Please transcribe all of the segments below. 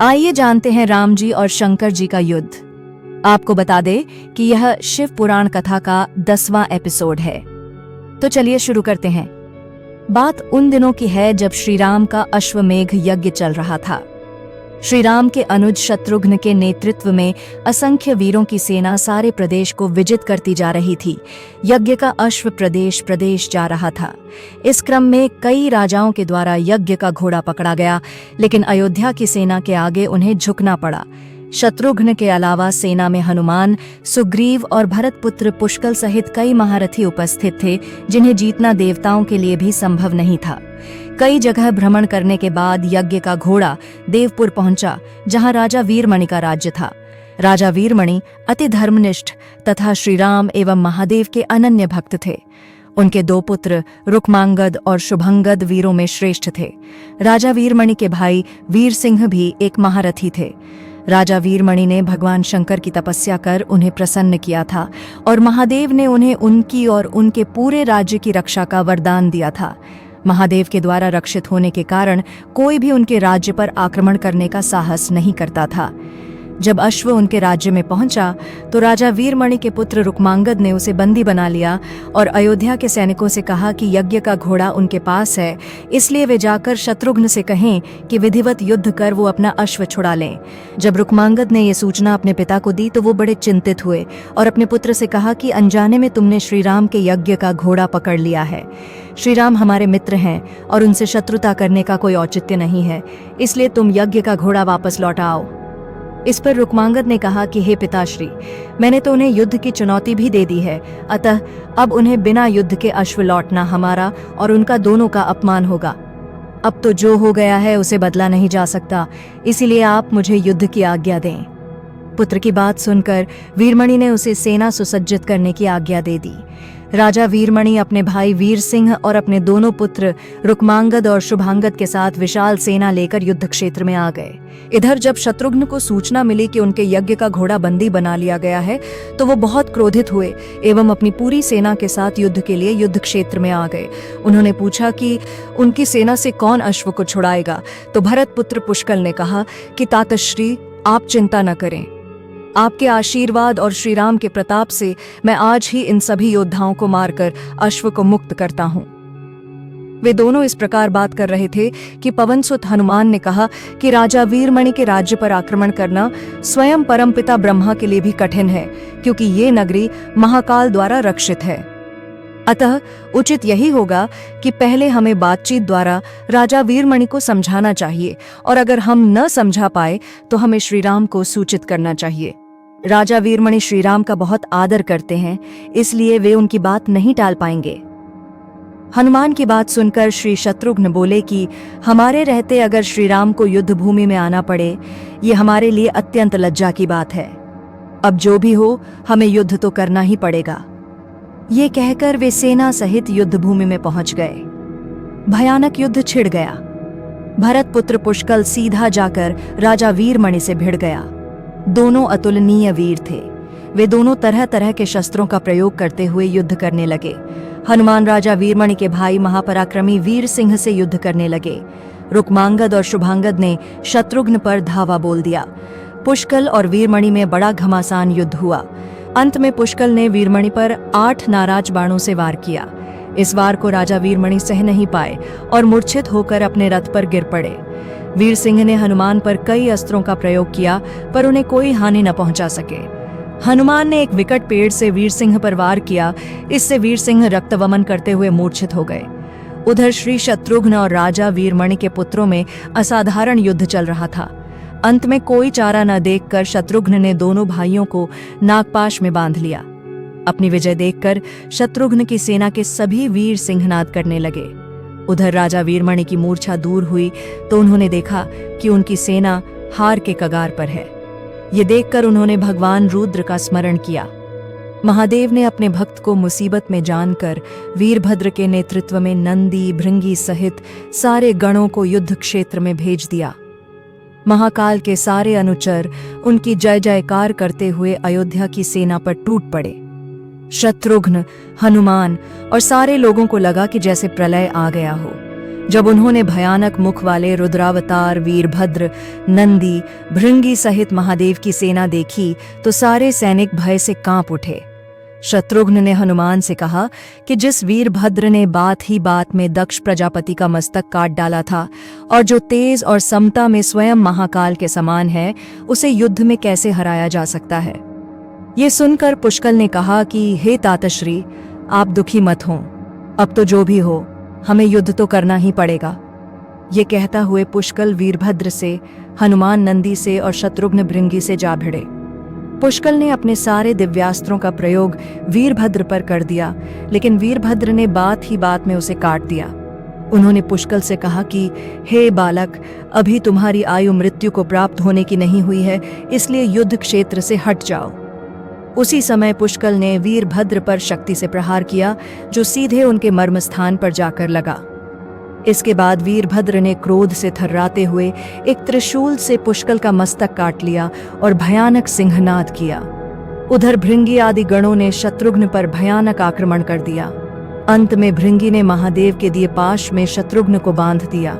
आइए जानते हैं राम जी और शंकर जी का युद्ध। आपको बता दे कि यह शिव पुराण कथा का 10वां एपिसोड है। तो चलिए शुरू करते हैं। बात उन दिनों की है जब श्री राम का अश्वमेघ यज्ञ चल रहा था। श्री राम के अनुज शत्रुघ्न के नेतृत्व में असंख्य वीरों की सेना सारे प्रदेश को विजित करती जा रही थी। यज्ञ का अश्व प्रदेश प्रदेश जा रहा था। इस क्रम में कई राजाओं के द्वारा यज्ञ का घोड़ा पकड़ा गया, लेकिन अयोध्या की सेना के आगे उन्हें झुकना पड़ा। शत्रुघ्न के अलावा सेना में हनुमान, सुग्रीव और भरत पुत्र पुष्कल सहित कई महारथी उपस्थित थे, जिन्हें जीतना देवताओं के लिए भी संभव नहीं था। कई जगह भ्रमण करने के बाद यज्ञ का घोड़ा देवपुर पहुंचा, जहां राजा वीरमणि का राज्य था। राजा वीरमणि अति धर्मनिष्ठ तथा श्रीराम एवं महादेव के अनन्य भक्त थे। उनके 2 पुत्र रुक्मांगद और शुभंगद वीरों में श्रेष्ठ थे। राजा वीरमणि के भाई वीर सिंह भी एक महारथी थे। राजा वीरमणि ने भगवान शंकर की तपस्या कर उन्हें प्रसन्न किया था और महादेव ने उन्हें उनकी और उनके पूरे राज्य की रक्षा का वरदान दिया था। महादेव के द्वारा रक्षित होने के कारण कोई भी उनके राज्य पर आक्रमण करने का साहस नहीं करता था। जब अश्व उनके राज्य में पहुंचा तो राजा वीरमणि के पुत्र रुक्मांगद ने उसे बंदी बना लिया और अयोध्या के सैनिकों से कहा कि यज्ञ का घोड़ा उनके पास है, इसलिए वे जाकर शत्रुघ्न से कहें कि विधिवत युद्ध कर वो अपना अश्व छुड़ा लें। जब रुक्मांगद ने ये सूचना अपने पिता को दी तो वो बड़े चिंतित हुए और अपने पुत्र से कहा कि अनजाने में तुमने श्रीराम के यज्ञ का घोड़ा पकड़ लिया है। श्रीराम हमारे मित्र हैं और उनसे शत्रुता करने का कोई औचित्य नहीं है, इसलिए तुम यज्ञ का घोड़ा वापस लौटाओ। इस पर रुक्मांगद ने कहा कि हे पिताश्री, मैंने तो उन्हें युद्ध की चुनौती भी दे दी है, अतः अब उन्हें बिना युद्ध के अश्व लौटना हमारा और उनका दोनों का अपमान होगा। अब तो जो हो गया है उसे बदला नहीं जा सकता, इसीलिए आप मुझे युद्ध की आज्ञा दें। पुत्र की बात सुनकर वीरमणि ने उसे सेना सुसज्जित करने की आज्ञा दे दी। राजा वीरमणि अपने भाई वीर सिंह और अपने दोनों पुत्र रुक्मांगद और शुभांगद के साथ विशाल सेना लेकर युद्ध क्षेत्र में आ गए। इधर जब शत्रुघ्न को सूचना मिली कि उनके यज्ञ का घोड़ा बंदी बना लिया गया है तो वो बहुत क्रोधित हुए एवं अपनी पूरी सेना के साथ युद्ध के लिए युद्ध क्षेत्र में आ गए। उन्होंने पूछा कि उनकी सेना से कौन अश्व को छुड़ाएगा, तो भरत पुत्र पुष्कल ने कहा कि तातश्री, आप चिंता न करें, आपके आशीर्वाद और श्रीराम के प्रताप से मैं आज ही इन सभी योद्धाओं को मारकर अश्व को मुक्त करता हूं। वे दोनों इस प्रकार बात कर रहे थे कि पवनसुत हनुमान ने कहा कि राजा वीरमणि के राज्य पर आक्रमण करना स्वयं परमपिता ब्रह्मा के लिए भी कठिन है, क्योंकि ये नगरी महाकाल द्वारा रक्षित है। अतः उचित यही होगा कि पहले हमें बातचीत द्वारा राजा वीरमणि को समझाना चाहिए, और अगर हम न समझा पाए तो हमें श्रीराम को सूचित करना चाहिए। राजा वीरमणि श्रीराम का बहुत आदर करते हैं, इसलिए वे उनकी बात नहीं टाल पाएंगे। हनुमान की बात सुनकर श्री शत्रुघ्न बोले कि हमारे रहते अगर श्रीराम को युद्ध भूमि में आना पड़े, ये हमारे लिए अत्यंत लज्जा की बात है। अब जो भी हो, हमें युद्ध तो करना ही पड़ेगा। ये कहकर वे सेना सहित युद्ध भूमि में पहुंच गए। भयानक युद्ध छिड़ गया। भरत पुत्र पुष्कल सीधा जाकर राजा वीरमणि से भिड़ गया। दोनों अतुलनीय वीर थे। वे दोनों तरह तरह के शस्त्रों का प्रयोग करते हुए युद्ध करने लगे। हनुमान राजा वीरमणि के भाई महापराक्रमी वीर सिंह से युद्ध करने लगे। रुक्मांगद और शुभांगद ने शत्रुघ्न पर धावा बोल दिया। पुष्कल और वीरमणि में बड़ा घमासान युद्ध हुआ। अंत में पुष्कल ने वीरमणि पर 8 नाराज बाणों से वार किया। इस वार को राजा वीरमणि सह नहीं पाए और मूर्छित होकर अपने रथ पर गिर पड़े। वीर सिंह ने हनुमान पर कई अस्त्रों का प्रयोग किया, पर उन्हें कोई हानि न पहुंचा सके। हनुमान ने एक विकट पेड़ से वीर सिंह पर वार किया, इससे वीर सिंह रक्तवमन करते हुए मूर्छित हो गए। उधर श्री शत्रुघ्न और राजा वीरमणि के पुत्रों में असाधारण युद्ध चल रहा था। अंत में कोई चारा न देखकर शत्रुघ्न ने दोनों भाइयों को नागपाश में बांध लिया। अपनी विजय देखकर शत्रुघ्न की सेना के सभी वीर सिंहनाद करने लगे। उधर राजा वीरमणि की मूर्छा दूर हुई तो उन्होंने देखा कि उनकी सेना हार के कगार पर है। ये देखकर उन्होंने भगवान रुद्र का स्मरण किया। महादेव ने अपने भक्त को मुसीबत में जानकर वीरभद्र के नेतृत्व में नंदी, भृंगी सहित सारे गणों को युद्ध क्षेत्र में भेज दिया। महाकाल के सारे अनुचर उनकी जय जयकार करते हुए अयोध्या की सेना पर टूट पड़े। शत्रुघ्न, हनुमान और सारे लोगों को लगा कि जैसे प्रलय आ गया हो। जब उन्होंने भयानक मुख वाले रुद्रावतार वीरभद्र, नंदी, भृंगी सहित महादेव की सेना देखी तो सारे सैनिक भय से कांप उठे। शत्रुघ्न ने हनुमान से कहा कि जिस वीरभद्र ने बात ही बात में दक्ष प्रजापति का मस्तक काट डाला था और जो तेज और समता में स्वयं महाकाल के समान है, उसे युद्ध में कैसे हराया जा सकता है। ये सुनकर पुष्कल ने कहा कि हे तातश्री, आप दुखी मत हों, अब तो जो भी हो हमें युद्ध तो करना ही पड़ेगा। ये कहता हुए पुष्कल वीरभद्र से, हनुमान नंदी से और शत्रुघ्न भृंगी से जा भिड़े। पुष्कल ने अपने सारे दिव्यास्त्रों का प्रयोग वीरभद्र पर कर दिया, लेकिन वीरभद्र ने बात ही बात में उसे काट दिया। उन्होंने पुष्कल से कहा कि हे बालक, अभी तुम्हारी आयु मृत्यु को प्राप्त होने की नहीं हुई है, इसलिए युद्ध क्षेत्र से हट जाओ। उसी समय पुष्कल ने वीरभद्र पर शक्ति से प्रहार किया, जो सीधे उनके मर्म स्थान पर जाकर लगा। इसके बाद वीरभद्र ने क्रोध से थर्राते हुए एक त्रिशूल से पुष्कल का मस्तक काट लिया और भयानक सिंहनाद किया। उधर भृंगी आदि गणों ने शत्रुघ्न पर भयानक आक्रमण कर दिया। अंत में भृंगी ने महादेव के दिए पाश में शत्रुघ्न को बांध दिया।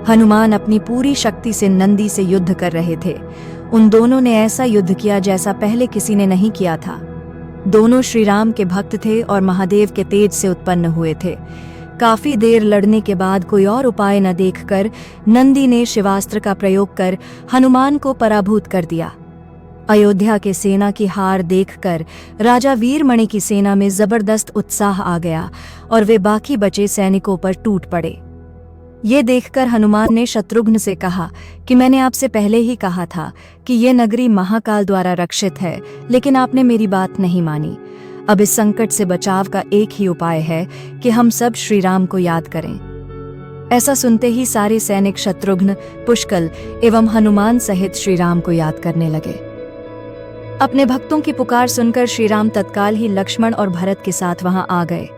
हनुमान अपनी पूरी शक्ति से नंदी से युद्ध कर रहे थे। उन दोनों ने ऐसा युद्ध किया जैसा पहले किसी ने नहीं किया था। दोनों श्री राम के भक्त थे और महादेव के तेज से उत्पन्न हुए थे। काफी देर लड़ने के बाद कोई और उपाय न देखकर नंदी ने शिवास्त्र का प्रयोग कर हनुमान को पराभूत कर दिया। अयोध्या के सेना की हार देखकर राजा वीरमणि की सेना में जबरदस्त उत्साह आ गया और वे बाकी बचे सैनिकों पर टूट पड़े। ये देखकर हनुमान ने शत्रुघ्न से कहा कि मैंने आपसे पहले ही कहा था कि ये नगरी महाकाल द्वारा रक्षित है, लेकिन आपने मेरी बात नहीं मानी। अब इस संकट से बचाव का एक ही उपाय है कि हम सब श्री राम को याद करें। ऐसा सुनते ही सारे सैनिक शत्रुघ्न, पुष्कल एवं हनुमान सहित श्री राम को याद करने लगे। अपने भक्तों की पुकार सुनकर श्री राम तत्काल ही लक्ष्मण और भरत के साथ वहां आ गए।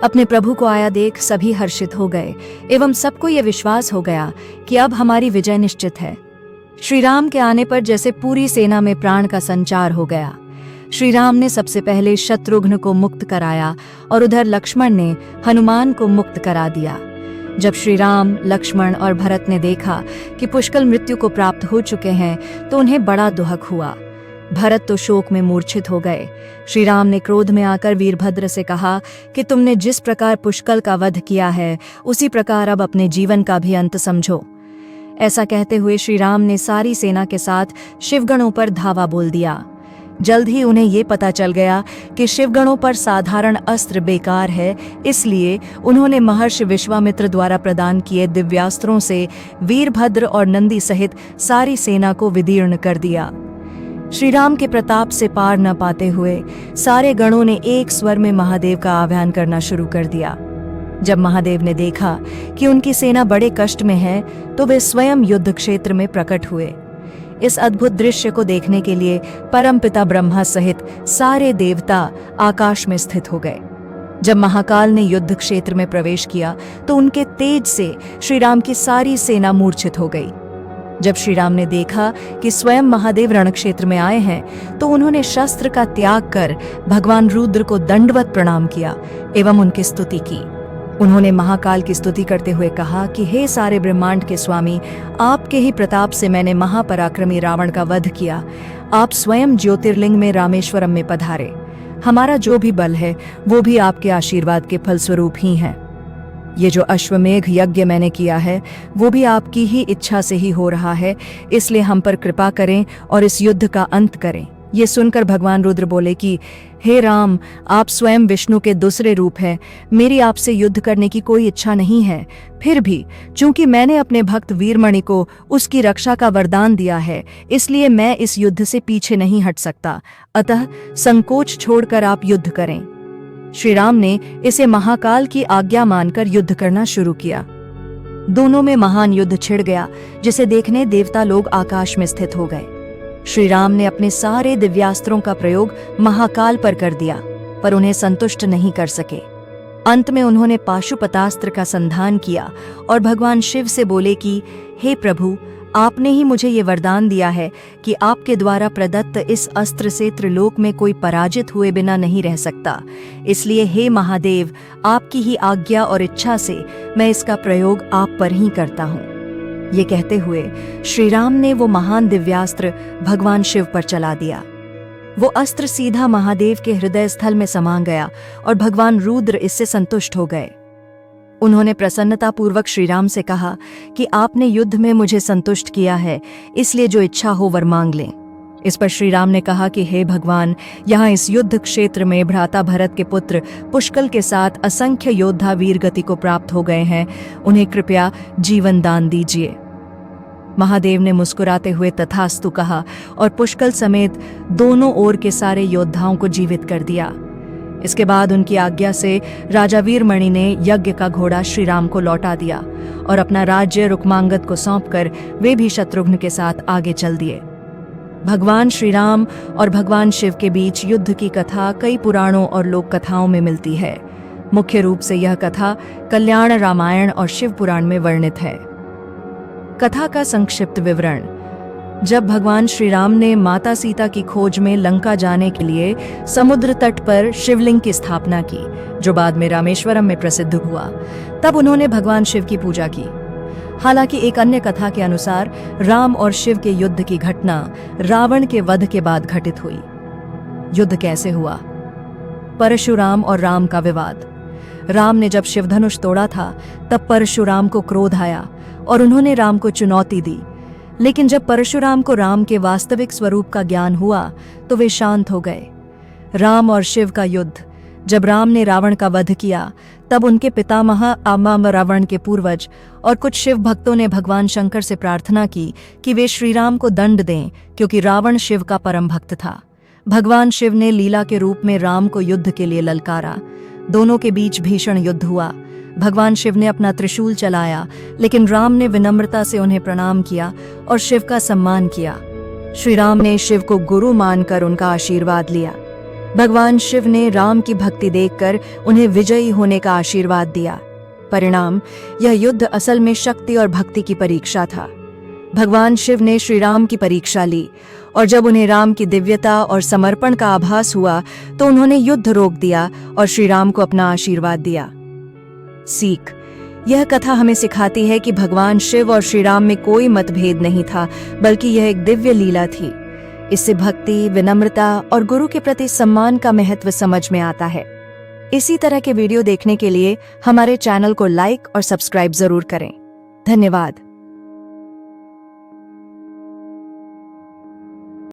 अपने प्रभु को आया देख सभी हर्षित हो गए एवं सबको यह विश्वास हो गया कि अब हमारी विजय निश्चित है। श्री राम के आने पर जैसे पूरी सेना में प्राण का संचार हो गया। श्री राम ने सबसे पहले शत्रुघ्न को मुक्त कराया और उधर लक्ष्मण ने हनुमान को मुक्त करा दिया। जब श्री राम, लक्ष्मण और भरत ने देखा कि पुष्कल मृत्यु को प्राप्त हो चुके हैं तो उन्हें बड़ा दुहक हुआ। भरत तो शोक में मूर्छित हो गए। श्री राम ने क्रोध में आकर वीरभद्र से कहा कि तुमने जिस प्रकार पुष्कल का वध किया है, उसी प्रकार अब अपने जीवन का भी अंत समझो। ऐसा कहते हुए श्री राम ने सारी सेना के साथ शिवगणों पर धावा बोल दिया। जल्द ही उन्हें ये पता चल गया कि शिवगणों पर साधारण अस्त्र बेकार है, इसलिए उन्होंने महर्षि विश्वामित्र द्वारा प्रदान किए दिव्यास्त्रों से वीरभद्र और नंदी सहित सारी सेना को विदीर्ण कर दिया। श्री राम के प्रताप से पार न पाते हुए सारे गणों ने एक स्वर में महादेव का आह्वान करना शुरू कर दिया। जब महादेव ने देखा कि उनकी सेना बड़े कष्ट में है तो वे स्वयं युद्ध क्षेत्र में प्रकट हुए। इस अद्भुत दृश्य को देखने के लिए परमपिता ब्रह्मा सहित सारे देवता आकाश में स्थित हो गए। जब महाकाल ने युद्ध क्षेत्र में प्रवेश किया तो उनके तेज से श्री राम की सारी सेना मूर्छित हो गई। जब श्री राम ने देखा कि स्वयं महादेव रणक्षेत्र में आए हैं तो उन्होंने शस्त्र का त्याग कर भगवान रुद्र को दंडवत प्रणाम किया एवं उनकी स्तुति की। उन्होंने महाकाल की स्तुति करते हुए कहा कि हे सारे ब्रह्मांड के स्वामी, आपके ही प्रताप से मैंने महापराक्रमी रावण का वध किया। आप स्वयं ज्योतिर्लिंग में रामेश्वरम में पधारे। हमारा जो भी बल है वो भी आपके आशीर्वाद के फलस्वरूप ही है। ये जो अश्वमेघ यज्ञ मैंने किया है वो भी आपकी ही इच्छा से ही हो रहा है, इसलिए हम पर कृपा करें और इस युद्ध का अंत करें। ये सुनकर भगवान रुद्र बोले कि हे राम, आप स्वयं विष्णु के दूसरे रूप हैं। मेरी आपसे युद्ध करने की कोई इच्छा नहीं है। फिर भी चूंकि मैंने अपने भक्त वीरमणि को उसकी रक्षा का वरदान दिया है, इसलिए मैं इस युद्ध से पीछे नहीं हट सकता। अतः संकोच छोड़कर आप युद्ध करें। श्री राम ने इसे महाकाल की आज्ञा मानकर युद्ध करना शुरू किया। दोनों में महान युद्ध छिड़ गया, जिसे देखने देवता लोग आकाश में स्थित हो गए। श्री राम ने अपने सारे दिव्यास्त्रों का प्रयोग महाकाल पर कर दिया, पर उन्हें संतुष्ट नहीं कर सके। अंत में उन्होंने पाशुपतास्त्र का संधान किया और भगवान शिव से बोले कि हे प्रभु, आपने ही मुझे ये वरदान दिया है कि आपके द्वारा प्रदत्त इस अस्त्र से त्रिलोक में कोई पराजित हुए बिना नहीं रह सकता। इसलिए हे महादेव, आपकी ही आज्ञा और इच्छा से मैं इसका प्रयोग आप पर ही करता हूँ। ये कहते हुए श्री राम ने वो महान दिव्यास्त्र भगवान शिव पर चला दिया। वो अस्त्र सीधा महादेव के हृदय स्थल में समा गया और भगवान रुद्र इससे संतुष्ट हो गए। उन्होंने प्रसन्नतापूर्वक श्री राम से कहा कि आपने युद्ध में मुझे संतुष्ट किया है, इसलिए जो इच्छा हो वर मांग लें। इस पर श्री राम ने कहा कि हे भगवान, यहाँ इस युद्ध क्षेत्र में भ्राता भरत के पुत्र पुष्कल के साथ असंख्य योद्धा वीर गति को प्राप्त हो गए हैं, उन्हें कृपया जीवन दान दीजिए। महादेव ने मुस्कुराते हुए तथास्तु कहा और पुष्कल समेत दोनों ओर के सारे योद्धाओं को जीवित कर दिया। इसके बाद उनकी आज्ञा से राजा वीरमणि ने यज्ञ का घोड़ा श्री राम को लौटा दिया और अपना राज्य रुक्मांगद को सौंपकर वे भी शत्रुघ्न के साथ आगे चल दिए। भगवान श्री राम और भगवान शिव के बीच युद्ध की कथा कई पुराणों और लोक कथाओं में मिलती है। मुख्य रूप से यह कथा कल्याण रामायण और शिव पुराण में वर्णित है। कथा का संक्षिप्त विवरण। जब भगवान श्री राम ने माता सीता की खोज में लंका जाने के लिए समुद्र तट पर शिवलिंग की स्थापना की, जो बाद में रामेश्वरम में प्रसिद्ध हुआ, तब उन्होंने भगवान शिव की पूजा की। हालांकि एक अन्य कथा के अनुसार राम और शिव के युद्ध की घटना रावण के वध के बाद घटित हुई। युद्ध कैसे हुआ? परशुराम और राम का विवाद। राम ने जब शिवधनुष तोड़ा था तब परशुराम को क्रोध आया और उन्होंने राम को चुनौती दी। लेकिन जब परशुराम को राम के वास्तविक स्वरूप का ज्ञान हुआ तो वे शांत हो गए। राम और शिव का युद्ध। जब राम ने रावण का वध किया तब उनके पितामह आमाम रावण के पूर्वज और कुछ शिव भक्तों ने भगवान शंकर से प्रार्थना की कि वे श्री राम को दंड दें, क्योंकि रावण शिव का परम भक्त था। भगवान शिव ने लीला के रूप में राम को युद्ध के लिए ललकारा। दोनों के बीच भीषण युद्ध हुआ। भगवान शिव ने अपना त्रिशूल चलाया, लेकिन राम ने विनम्रता से उन्हें प्रणाम किया और शिव का सम्मान किया। श्री राम ने शिव को गुरु मानकर उनका आशीर्वाद लिया। भगवान शिव ने राम की भक्ति देखकर उन्हें विजयी होने का आशीर्वाद दिया। परिणाम, यह युद्ध असल में शक्ति और भक्ति की परीक्षा था। भगवान शिव ने श्री राम की परीक्षा ली और जब उन्हें राम की दिव्यता और समर्पण का आभास हुआ तो उन्होंने युद्ध रोक दिया और श्री राम को अपना आशीर्वाद दिया। सीख। यह कथा हमें सिखाती है कि भगवान शिव और श्री राम में कोई मतभेद नहीं था, बल्कि यह एक दिव्य लीला थी। इससे भक्ति, विनम्रता और गुरु के प्रति सम्मान का महत्व समझ में आता है। इसी तरह के वीडियो देखने के लिए हमारे चैनल को लाइक और सब्सक्राइब जरूर करें। धन्यवाद।